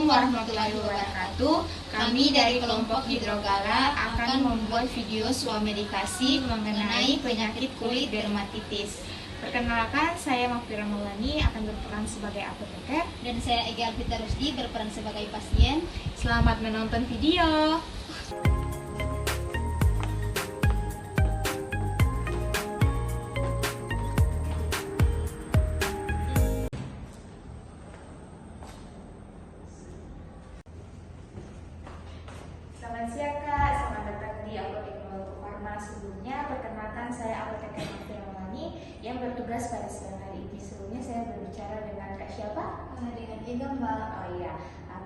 warahmatullahi wabarakatuh. Kami dari kelompok Hidrogala akan membuat video swamedikasi mengenai penyakit kulit dermatitis. Perkenalkan, saya Mafira Maulani akan berperan sebagai apoteker. Dan saya Ega Alvita Rusdi berperan sebagai pasien. Selamat menonton video. Selamat siang Kak, selamat datang di Apotek Multi Farma. Sebelumnya, perkenalkan saya apoteker Mafira Maulani yang bertugas pada siang hari ini. Sebelumnya saya berbicara dengan Kak siapa? Dengan Ega, Mbak. Oh iya,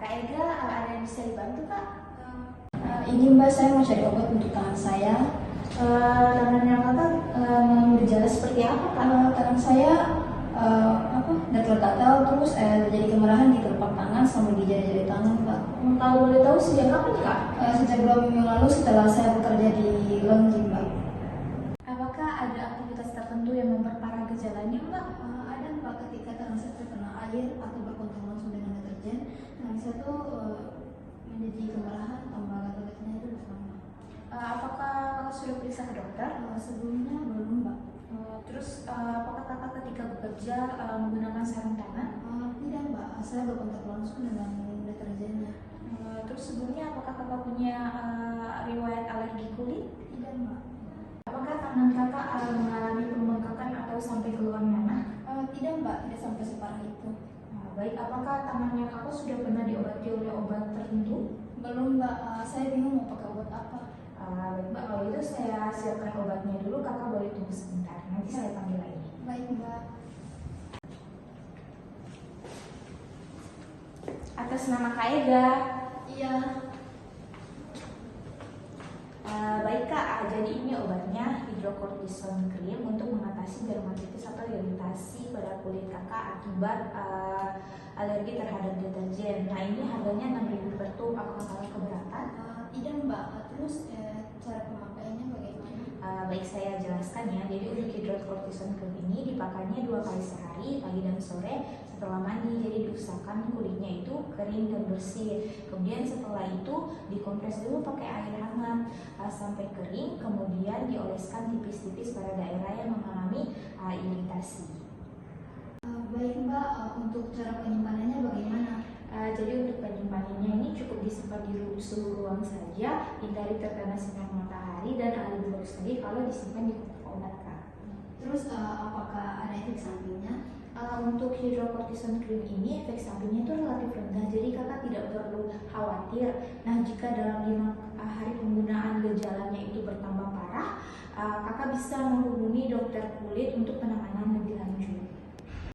Kak Ega, ada yang bisa dibantu Kak? Ini Mbak, saya mau cari obat untuk tangan saya. Tangannya Kakak bergejala seperti apa Kak? Tangan saya gatal-gatal, terus jadi kemerahan di telapak tangan sampai di jari-jari tangan, Mbak. Kalau boleh tahu sejak kapan Kak? Sejak 2 minggu lalu setelah saya bekerja di laundry, Mbak. Apakah ada aktivitas tertentu yang memperparah gejalanya Mbak? Ada Mbak, ketika tangan saya terkena air atau berkontak langsung dengan deterjen, tangan saya tuh menjadi kemerahan, tambah gatal-gatalnya itu bertambah. Apakah Kakak sudah periksa ke dokter? Sebelumnya belum, Mbak. Terus apakah Kakak ketika bekerja menggunakan sarung tangan? Tidak, Mbak. Saya berkontak langsung dengan deterjennya. Terus sebelumnya apakah Kakak punya riwayat alergi kulit? Tidak, Mbak. Apakah tangan Kakak mengalami pembengkakan atau sampai keluar nanah? Tidak, Mbak. Tidak sampai separah itu. Baik, apakah tangannya Kakak sudah pernah diobati oleh obat tertentu? Belum, Mbak. Saya bingung mau pakai obat apa. Baik Mbak, kalau itu saya siapkan obatnya dulu. Kakak boleh tunggu sebentar, nanti saya panggil lagi. Baik, Mbak. Atas nama Kak Ega. Iya. Baik Kak, jadi ini obatnya hidrokortison cream untuk mengatasi dermatitis atau iritasi pada kulit Kakak akibat alergi terhadap deterjen. Nah, ini harganya 6.000 per tub. Apakah Kakak keberatan? Tidak, Mbak. Terus cara pemakaiannya bagaimana? Baik, saya jelaskan ya. Jadi untuk hidrokortison cream ini dipakainya 2 kali sehari, pagi dan sore setelah mandi. Jadi diusahakan kulitnya itu kering dan bersih. Kemudian setelah itu dikompres dulu pakai air hangat sampai kering. Kemudian dioleskan tipis-tipis pada daerah yang mengalami iritasi. Baik, Mbak. Untuk cara penyimpanannya bagaimana? Jadi untuk penyimpanannya ini cukup disimpan di suhu ruang saja, hindari terkena sinar matahari dan lebih bagus lagi kalau disimpan di kotak obat Kak. Terus apakah ada efek sampingnya? Untuk hidrokortison cream ini efek sampingnya itu relatif rendah, jadi Kakak tidak perlu khawatir. Nah, jika dalam 5 hari penggunaan gejalanya itu bertambah parah, Kakak bisa menghubungi dokter kulit untuk penanganan lebih lanjut.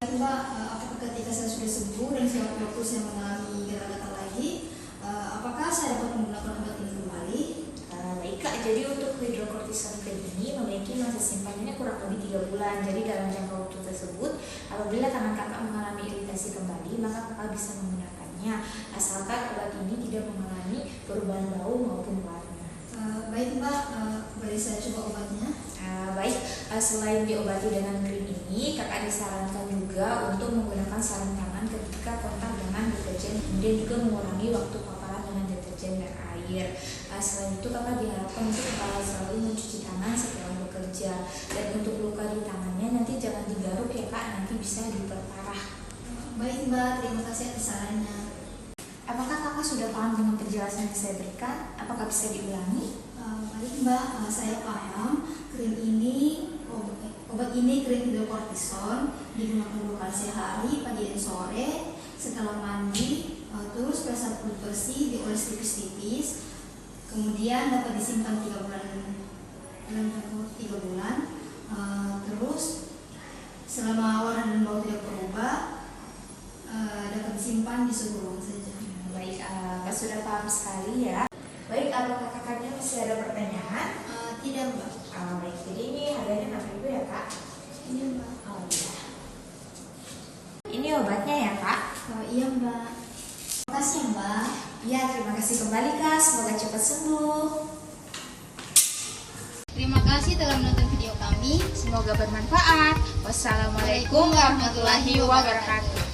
Mbak, apakah ketika saya sudah sembuh dan sewaktu-waktu saya mengalami gatal-gatal lagi, apakah saya dapat menggunakan obat ini kembali? Baik Kak, jadi untuk hidrokortison cream ini memiliki masa simpanannya kurang lebih 3 bulan. Jadi dalam jangka waktu tersebut, apabila tangan Kakak mengalami iritasi kembali, maka Kakak bisa menggunakannya, asalkan obat ini tidak mengalami perubahan bau maupun warna. Baik Mbak, boleh saya coba obatnya? Baik, selain diobati dengan krim ini, Kakak disarankan juga untuk menggunakan sarung tangan ketika kontak dengan deterjen, kemudian juga mengurangi waktu paparan dengan deterjen dan air. Selain itu, Kakak diharapkan untuk selalu mencuci tangan setelah bekerja. Dan untuk luka di tangannya nanti jangan digaruk ya Kak, nanti bisa diperparah. Baik Mbak, terima kasih atas sarannya. Apakah Kakak sudah paham dengan penjelasan yang saya berikan? Apakah bisa diulangi? Baik Mbak, saya paham. Obat ini krim hidrokortison digunakan 2 kali sehari, pagi dan sore setelah mandi. Terus pada saat kulit bersih dioles tipis-tipis. Kemudian dapat disimpan 3 bulan. Terus selama warna dan bau tidak berubah, dapat disimpan di suhu ruang saja. Baik, Kak sudah paham sekali ya. Baik, apakah kakaknya masih ada pertanyaan? Tidak Mbak. Baik, jadi ini harganya 6.000 ya Kak? Iya Mbak. Oh iya. Ini obatnya ya Kak? Iya Mbak. Terima kasih Mbak. Ya, terima kasih kembali Kak, semoga cepat sembuh. Terima kasih telah menonton video kami. Semoga bermanfaat. Wassalamualaikum warahmatullahi wabarakatuh.